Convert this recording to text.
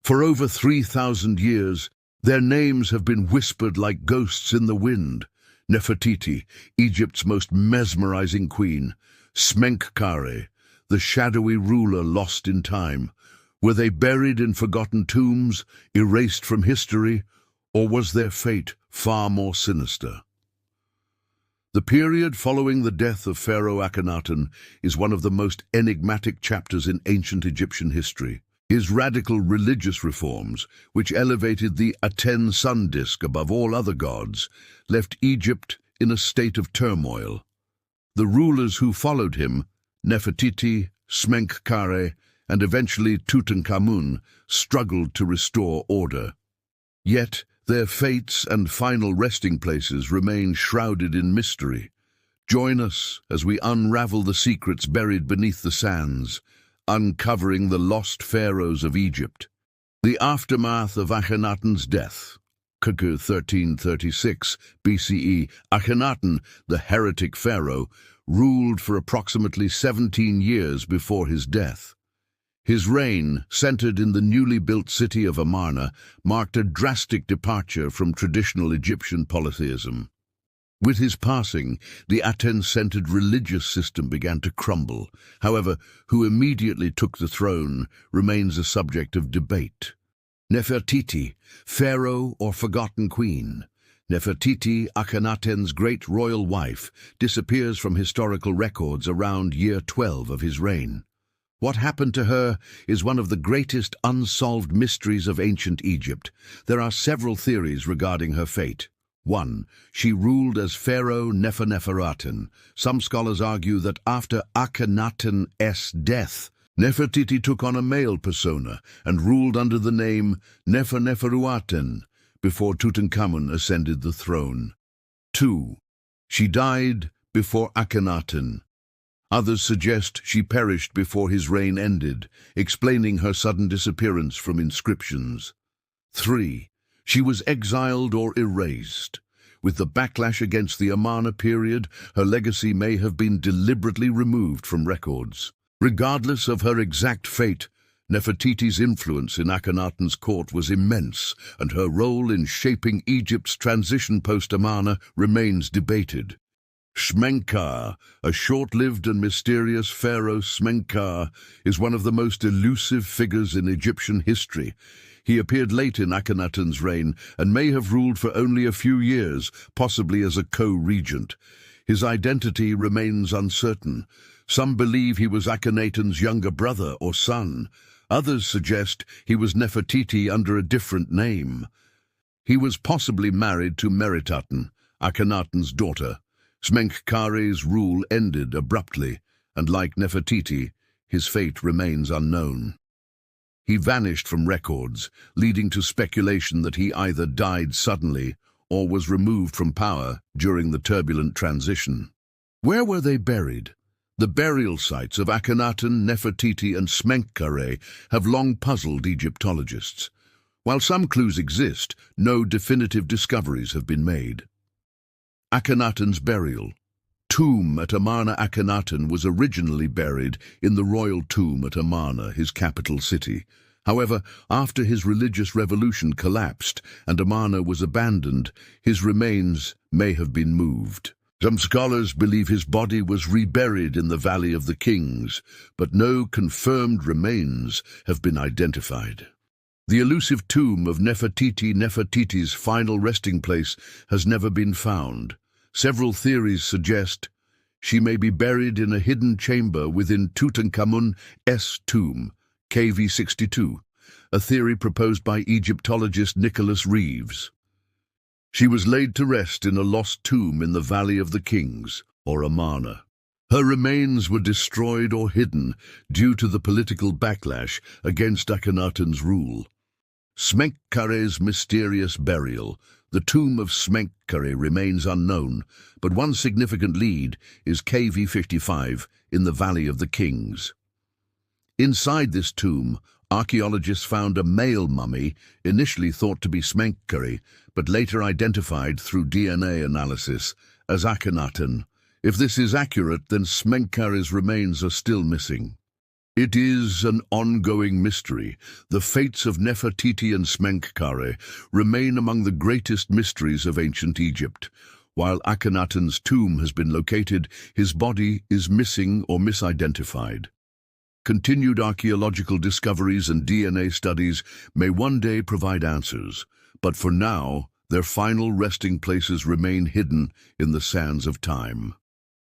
For over 3,000 years, their names have been whispered like ghosts in the wind. Nefertiti, Egypt's most mesmerizing queen. Smenkhkare, the shadowy ruler lost in time. Were they buried in forgotten tombs, erased from history, or was their fate far more sinister? The period following the death of Pharaoh Akhenaten is one of the most enigmatic chapters in ancient Egyptian history. His radical religious reforms, which elevated the Aten sun disk above all other gods, left Egypt in a state of turmoil. The rulers who followed him, Nefertiti, Smenkhkare, and eventually Tutankhamun, struggled to restore order. Yet, their fates and final resting places remain shrouded in mystery. Join us as we unravel the secrets buried beneath the sands, uncovering the lost pharaohs of Egypt. The aftermath of Akhenaten's death. c. 1336 BCE, Akhenaten, the heretic pharaoh, ruled for approximately 17 years before his death. His reign, centered in the newly built city of Amarna, marked a drastic departure from traditional Egyptian polytheism. With his passing, the Aten-centered religious system began to crumble. However, who immediately took the throne remains a subject of debate. Nefertiti, pharaoh or forgotten queen. Nefertiti, Akhenaten's great royal wife, disappears from historical records around year 12 of his reign. What happened to her is one of the greatest unsolved mysteries of ancient Egypt. There are several theories regarding her fate. 1. She ruled as Pharaoh Neferneferuaten. Some scholars argue that after Akhenaten's death, Nefertiti took on a male persona and ruled under the name Neferneferuaten before Tutankhamun ascended the throne. 2. She died before Akhenaten. Others suggest she perished before his reign ended, explaining her sudden disappearance from inscriptions. 3. She was exiled or erased. With the backlash against the Amarna period, her legacy may have been deliberately removed from records. Regardless of her exact fate, Nefertiti's influence in Akhenaten's court was immense, and her role in shaping Egypt's transition post-Amarna remains debated. Smenkhkare, a short-lived and mysterious pharaoh Smenkhkare, is one of the most elusive figures in Egyptian history. He appeared late in Akhenaten's reign and may have ruled for only a few years, possibly as a co-regent. His identity remains uncertain. Some believe he was Akhenaten's younger brother or son. Others suggest he was Nefertiti under a different name. He was possibly married to Meritaten, Akhenaten's daughter. Smenkhkare's rule ended abruptly, and like Nefertiti, his fate remains unknown. He vanished from records, leading to speculation that he either died suddenly or was removed from power during the turbulent transition. Where were they buried? The burial sites of Akhenaten, Nefertiti and Smenkhkare have long puzzled Egyptologists. While some clues exist, no definitive discoveries have been made. Akhenaten's burial. Tomb at Amarna. Akhenaten was originally buried in the royal tomb at Amarna, his capital city. However, after his religious revolution collapsed and Amarna was abandoned, his remains may have been moved. Some scholars believe his body was reburied in the Valley of the Kings, but no confirmed remains have been identified. The elusive tomb of Nefertiti's final resting place has never been found. Several theories suggest she may be buried in a hidden chamber within Tutankhamun's tomb, KV62, a theory proposed by Egyptologist Nicholas Reeves. She was laid to rest in a lost tomb in the Valley of the Kings, or Amarna. Her remains were destroyed or hidden due to the political backlash against Akhenaten's rule. Smenkhkare's mysterious burial. The tomb of Smenkhkare remains unknown, but one significant lead is KV55 in the Valley of the Kings. Inside this tomb, archaeologists found a male mummy, initially thought to be Smenkhkare, but later identified through DNA analysis as Akhenaten. If this is accurate, then Smenkkare's remains are still missing. It is an ongoing mystery. The fates of Nefertiti and Smenkhkare remain among the greatest mysteries of ancient Egypt. While Akhenaten's tomb has been located, his body is missing or misidentified. Continued archaeological discoveries and DNA studies may one day provide answers, but for now, their final resting places remain hidden in the sands of time.